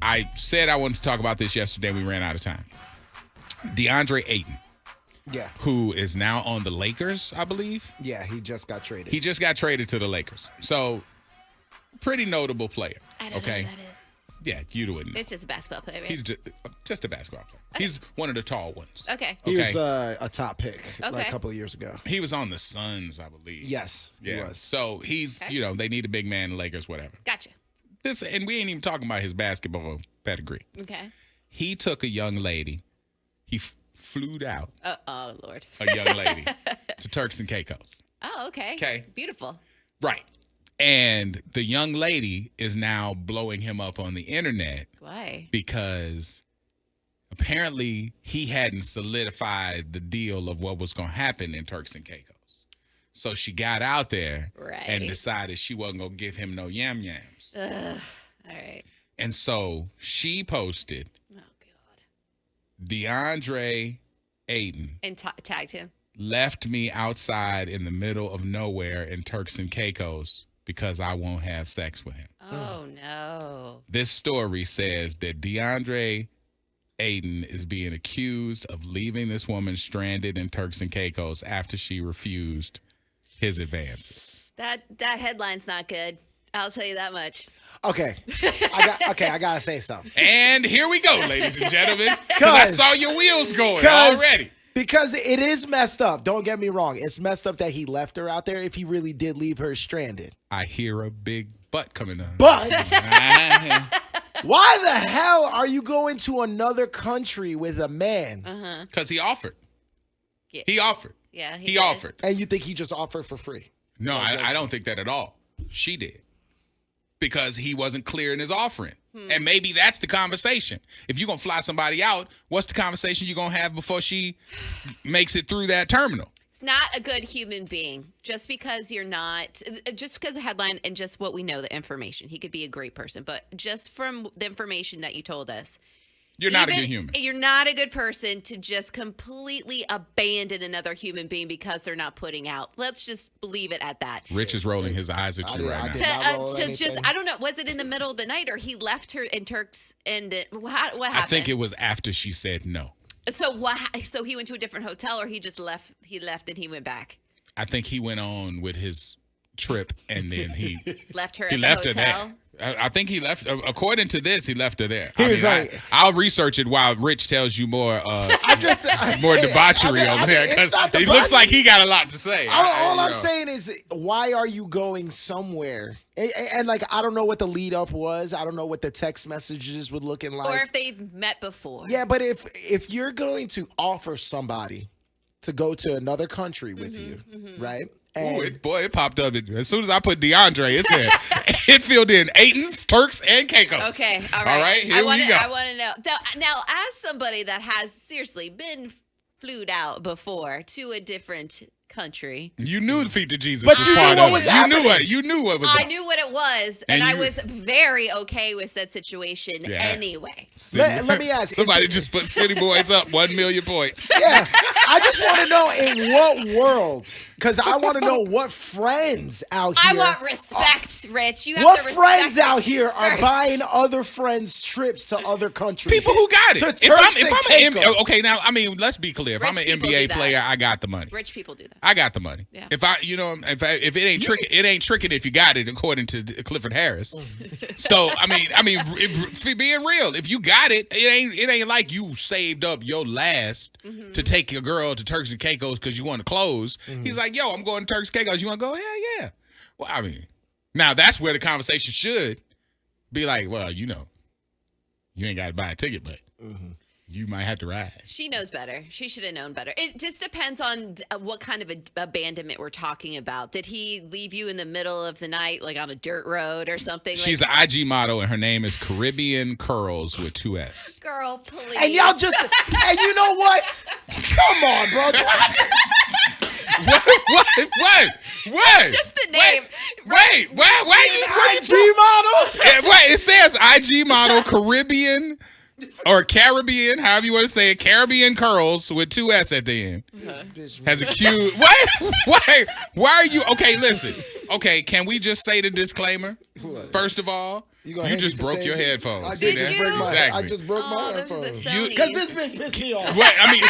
I said I wanted to talk about this yesterday. We ran out of time. DeAndre Ayton. Yeah. Who is now on the Lakers, I believe. Yeah, he just got traded. He just got traded to the Lakers. So, pretty notable player. I don't know who that is. Yeah, you wouldn't. It's just a basketball player, right? He's just a basketball player. Okay. He's one of the tall ones. Okay. He was a top pick like a couple of years ago. He was on the Suns, I believe. Yes, yeah. he was. So he's, they need a big man in the Lakers, whatever. Gotcha. And we ain't even talking about his basketball pedigree. Okay. He took a young lady. He flew out. Oh, Lord. A young lady to Turks and Caicos. Oh, okay. Okay. Beautiful. Right. And the young lady is now blowing him up on the internet. Why? Because apparently he hadn't solidified the deal of what was going to happen in Turks and Caicos. So she got out there and decided she wasn't going to give him no yam-yams. All right. And so she posted, oh, God, DeAndre Ayton. And tagged him. Left me outside in the middle of nowhere in Turks and Caicos because I won't have sex with him. Oh, no. This story says that DeAndre Ayton is being accused of leaving this woman stranded in Turks and Caicos after she refused his advances. That headline's not good. I'll tell you that much. Okay. I gotta say something. And here we go, ladies and gentlemen. Because I saw your wheels going already. Because it is messed up. Don't get me wrong. It's messed up that he left her out there if he really did leave her stranded. I hear a big butt coming on. But why the hell are you going to another country with a man? Because he offered. Yeah. He offered. Yeah, he offered. And you think he just offered for free? No, I don't think that at all. She did. Because he wasn't clear in his offering. And maybe that's the conversation. If you're going to fly somebody out, what's the conversation you're going to have before she makes it through that terminal? It's not a good human being. Just because you're not, just because the headline and just what we know, the information. He could be a great person. But just from the information that you told us, you're not a good human. You're not a good person to just completely abandon another human being because they're not putting out. Let's just leave it at that. Rich is rolling his eyes at you right now. I don't know. Was it in the middle of the night or he left her in Turks and what happened? I think it was after she said no. So so he went to a different hotel or he just left? He left and he went back. I think he went on with his trip and then he left her. He at left the her hotel? there. I think he left. According to this, he left her there. I'll research it while Rich tells you more. More debauchery over there because it looks like he got a lot to say. All I'm saying is, why are you going somewhere? And like, I don't know what the lead up was. I don't know what the text messages were looking like, or if they've met before. Yeah, but if you're going to offer somebody to go to another country with you, right? It popped up. As soon as I put DeAndre, it said it filled in Ayton's, Turks, and Caicos. Okay, all right. All right, here we go. I want to know. Now, as somebody that has seriously been flued out before to a different country. You knew the feet of Jesus. But you knew what was happening. You knew what was I knew what it was, and I was very okay with said situation anyway. Let me ask. Somebody just put City Boys up 1 million points. Yeah. I just want to know in what world, because I want to know what friends out here. I want respect, Rich. You have what to respect friends out here are first. buying other friends trips to other countries? People who got it. Okay, now, I mean, let's be clear. If I'm an NBA player, I got the money. Rich people do that. I got the money. Yeah. If it ain't tricking, it ain't tricking if you got it, according to Clifford Harris. So I mean, being real, if you got it, it ain't like you saved up your last to take your girl to Turks and Caicos because you want to close. He's like, yo, I'm going to Turks and Caicos. You want to go? Yeah. Well, I mean, now that's where the conversation should be like, well, you ain't got to buy a ticket, but you might have to ride. She knows better. She should have known better. It just depends on what kind of abandonment we're talking about. Did he leave you in the middle of the night, like on a dirt road or something? She's an IG model, and her name is Caribbean Curls with 2 S. Girl, please. And y'all just, and you know what? Come on, bro. What? Just the name. Wait, why you IG model? Wait, it says IG model Caribbean or Caribbean, however you want to say it, Caribbean Curls with 2 S at the end. Has a Q. Why are you? Okay, listen. Okay, can we just say the disclaimer? First of all, You just broke your headphones. I See did just that? break my. Exactly. I just broke my those are the headphones. Sonys. Because this bitch pissed me off. Right, I mean,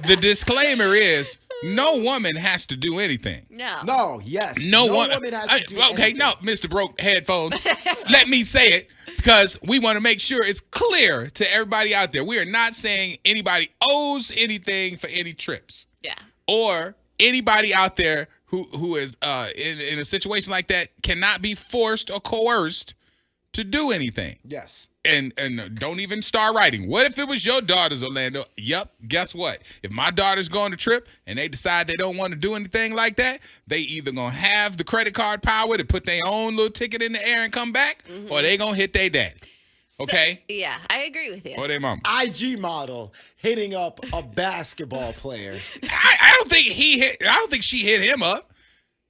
the disclaimer is no woman has to do anything. No, yes. No woman has to do okay, anything. no, Mr. Broke Headphones. Let me say it because we want to make sure it's clear to everybody out there. We are not saying anybody owes anything for any trips. Yeah. Or anybody out there who is in a situation like that cannot be forced or coerced to do anything. Yes. And don't even start writing. What if it was your daughter's, Orlando? Yep. Guess what? If my daughter's going to trip and they decide they don't want to do anything like that, they either going to have the credit card power to put their own little ticket in the air and come back, or they going to hit their daddy. Okay? So, yeah, I agree with you. Or their mama. IG model hitting up a basketball player. I don't think she hit him up.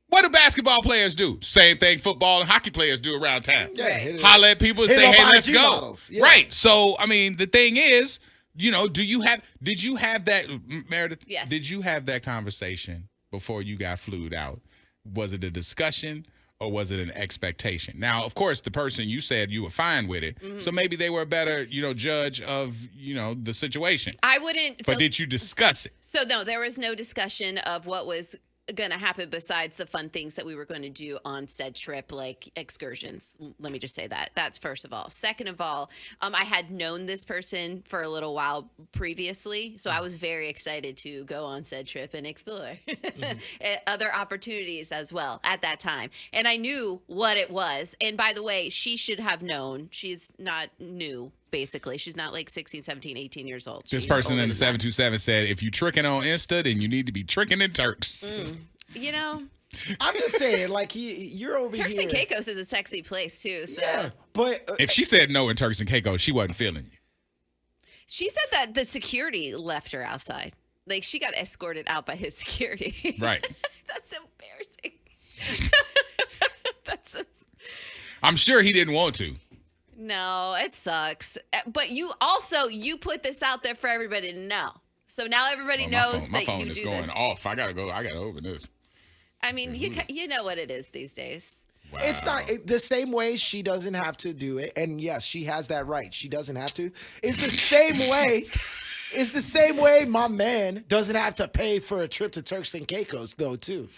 What do basketball players do? Same thing football and hockey players do around town. Yeah, Holler at people and say, up hey, let's IG go. models. Yeah. Right. So, I mean, the thing is, did you have that, Meredith? Yes. Did you have that conversation before you got flued out? Was it a discussion or was it an expectation? Now, of course, the person you said you were fine with it. So maybe they were a better, judge of, the situation. I wouldn't. But did you discuss it? So no, there was no discussion of what was going to happen besides the fun things that we were going to do on said trip, like excursions. Let me just say that. That's first of all. Second of all, I had known this person for a little while previously, so I was very excited to go on said trip and explore other opportunities as well at that time. And I knew what it was. And by the way, she should have known. She's not new. Basically, she's not like 16, 17, 18 years old. This person in the 727 said, if you tricking on Insta, then you need to be tricking in Turks. I'm just saying, like, you're over Turks here. and Caicos is a sexy place, too. So. Yeah, but If she said no in Turks and Caicos, she wasn't feeling you. She said that the security left her outside. Like, she got escorted out by his security. Right. That's embarrassing. I'm sure he didn't want to. No, it sucks. But you put this out there for everybody to know. So now everybody knows my that phone you is do going this. off. I gotta open this. I mean, you know what it is these days. Wow. it's not the same way she doesn't have to do it. And yes, she has that right. She doesn't have to. It's the same way. It's the same way my man doesn't have to pay for a trip to Turks and Caicos, though, too.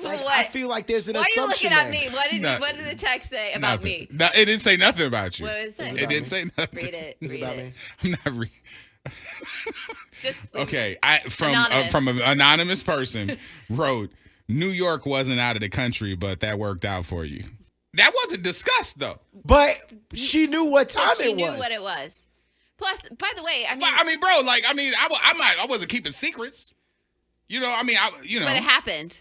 Like, What? I feel like there's an Why are you assumption looking at there. me? What did the text say about me? No, it didn't say nothing about you. What was it? It didn't say nothing. Read it. It's Read about it. me. I'm not reading. Just Okay, Anonymous. from an anonymous person wrote, New York wasn't out of the country, but that worked out for you. That wasn't discussed though. But she knew what time she it knew was. what it was. Plus, by the way, I mean, Bro, I wasn't keeping secrets. but it happened.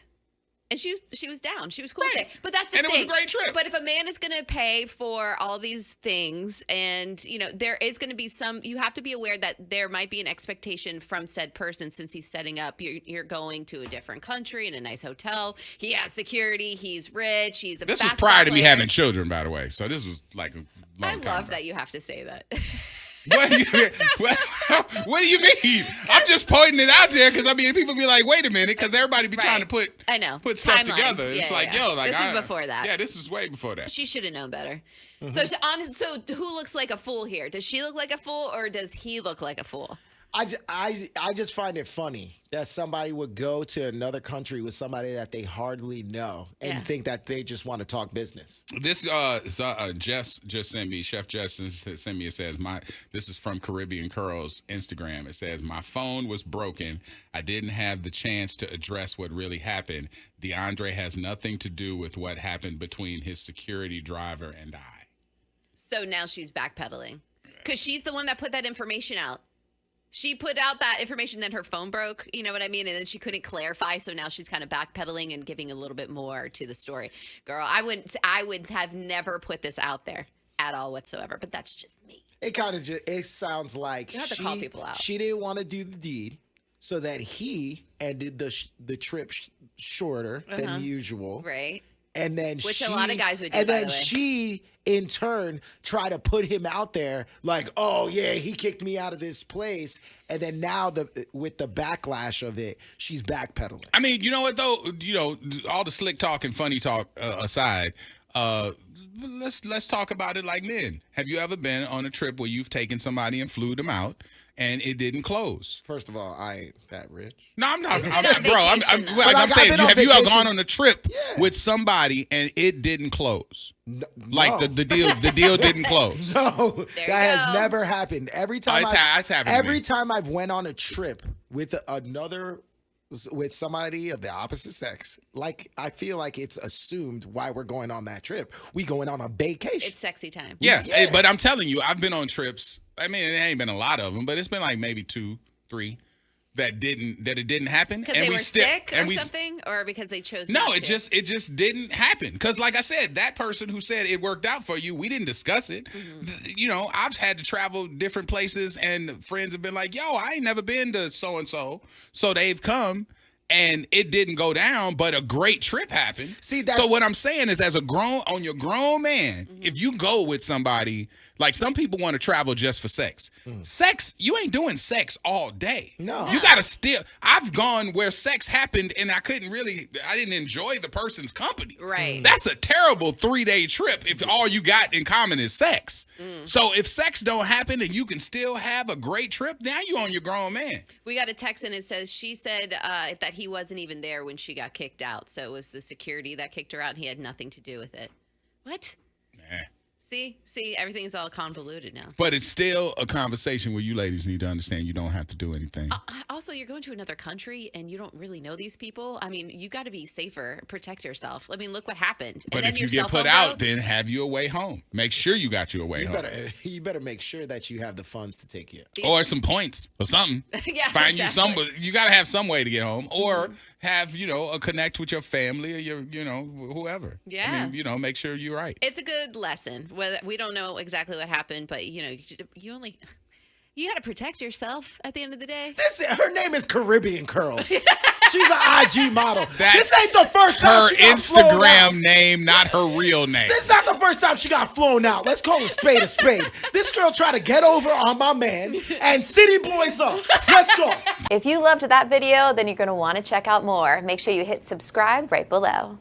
And she was down. She was cool with it. But that's the And thing. it was a great trip. But if a man is going to pay for all these things and, there is going to be you have to be aware that there might be an expectation from said person since he's setting up. You're going to a different country in a nice hotel. He has security. He's rich. He's a This was basketball prior to me player. having children, by the way. So this was like a long I time love ago. that you have to say that. What do you mean? I'm just pointing it out there because people be like, wait a minute, because everybody be trying to put stuff Timeline. together. It's This was before that. Yeah, this is way before that. She should have known better. Mm-hmm. So who looks like a fool here? Does she look like a fool or does he look like a fool? I just find it funny that somebody would go to another country with somebody that they hardly know and think that they just want to talk business. This Jess just sent me. Chef Jess sent me. It says this is from Caribbean Curls Instagram. It says my phone was broken. I didn't have the chance to address what really happened. DeAndre has nothing to do with what happened between his security driver and I. So now she's backpedaling because she's the one that put that information out. She put out that information, then her phone broke, you know what I mean? And then she couldn't clarify. So now she's kind of backpedaling and giving a little bit more to the story. Girl, I would have never put this out there at all whatsoever, but that's just me. It sounds like You have to call people out. She didn't want to do the deed so that he ended the trip shorter than usual. Right. And then Which a lot of guys would do, and by then the way. she, in turn, try to put him out there like, oh, yeah, he kicked me out of this place. And then now with the backlash of it, she's backpedaling. I mean, you know what, though? All the slick talk and funny talk aside, let's talk about it like men. Have you ever been on a trip where you've taken somebody and flew them out and it didn't close? First of all, I ain't that rich. No, I'm not. It's I'm, been a bro, I'm vacation, though. like I'm I've saying, been on have you ever vacation. gone on a trip Yeah. with somebody and it didn't close? Like No. the deal didn't close. No, There that you has go. never happened. Every time it's happened to every me. time I've went on a trip with with somebody of the opposite sex, like I feel like it's assumed why we're going on that trip. We going on a vacation. It's sexy time. Yeah, Yeah. but I'm telling you, I've been on trips. I mean, it ain't been a lot of them, but it's been like maybe 2, 3 that it didn't happen. Because And they we were still- sick or and we- something, or because they chose No, not it to? just didn't happen. Because like I said, that person who said it worked out for you, we didn't discuss it. You know, I've had to travel different places, and friends have been like, "Yo, I ain't never been to so and so," so they've come. And it didn't go down, but a great trip happened. See, that's- so what I'm saying is, as a grown man, if you go with somebody, like some people want to travel just for sex. Sex, you ain't doing sex all day. No. You gotta still. I've gone where sex happened and I didn't enjoy the person's company. Right. That's a terrible 3-day trip if all you got in common is sex. So if sex don't happen and you can still have a great trip, now you on your grown man. We got a text and it says she said that he wasn't even there when she got kicked out. So it was the security that kicked her out and he had nothing to do with it. What? Nah. See, everything's all convoluted now. But it's still a conversation where you ladies need to understand you don't have to do anything. Also, you're going to another country and you don't really know these people. I mean, you got to be safer, protect yourself. I mean, look what happened. But and then if you your get cell put phone out, broke. then have you a way home. Make sure you got you a way home. You better make sure that you have the funds to take you. Or some points or something. Yeah, Find exactly. you got to have some way to get home. Or have, a connect with your family or your, whoever. Yeah. I mean, make sure you're right. It's a good lesson. Whether we don't know exactly what happened, but you got to protect yourself at the end of the day. Her name is Caribbean Curls. She's an IG model. That's This ain't the first time Her she got flown out. Instagram name, not her real name. This is not the first time she got flown out. Let's call a spade a spade. This girl tried to get over on my man and city boys up. Let's go. If you loved that video, then you're going to want to check out more. Make sure you hit subscribe right below.